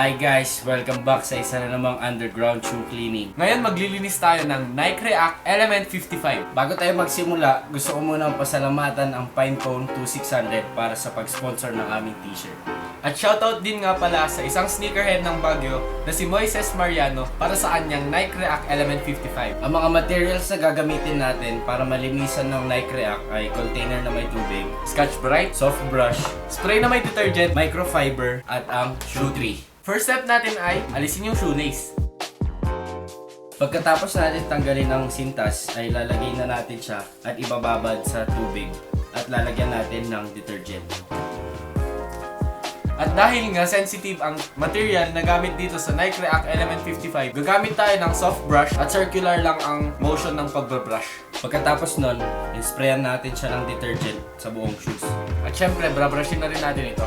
Hi guys! Welcome back sa isa na namang underground shoe cleaning. Ngayon maglilinis tayo ng Nike React Element 55. Bago tayo magsimula, gusto ko munang pasalamatan ang Pinecone 2600 para sa pag-sponsor ng aming t-shirt. At shoutout din nga pala sa isang sneakerhead ng Baguio na si Moises Mariano para sa kanyang Nike React Element 55. Ang mga materials na gagamitin natin para malinisan ng Nike React ay container na may tubig, Scotch Brite, soft brush, spray na may detergent, microfiber, at ang shoe tree. First step natin ay alisin yung shoelace. Pagkatapos natin tanggalin ang sintas, ay lalagay na natin siya at ibababad sa tubig at lalagyan natin ng detergent. At dahil nga sensitive ang material na gamit dito sa Nike React Element 55, gagamit tayo ng soft brush at circular lang ang motion ng pagbabrush. Pagkatapos nun, sprayan natin siya ng detergent sa buong shoes. At syempre, brabrushin na rin natin ito.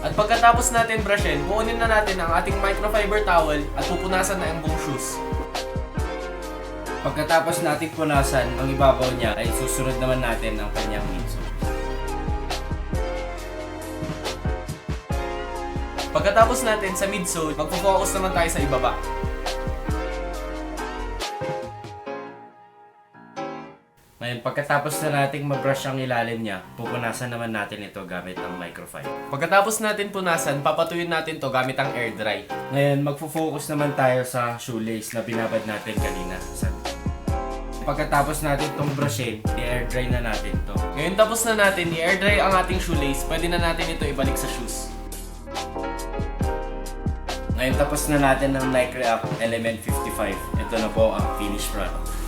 At pagkatapos natin brushin, puunin na natin ang ating microfiber towel at pupunasan na ang buong shoes. Pagkatapos natin punasan, ang ibabaw niya ay susunod naman natin ang kanyang midsole. Pagkatapos natin sa midsole, magpo-focus naman tayo sa ibaba. Ngayon, pagkatapos na nating mabrush ang ilalim niya, pupunasan naman natin ito gamit ang microfiber. Pagkatapos natin punasan, papatuyin natin to gamit ang air dry. Ngayon, magfo-focus naman tayo sa shoelace na binabad natin kanina. Pagkatapos natin itong brushin, i-air dry na natin to. Ngayon tapos na natin i-air dry ang ating shoelace, pwede na natin ito ibalik sa shoes. Ngayon, tapos na natin ng Nike React Element 55. Ito na po ang finished product.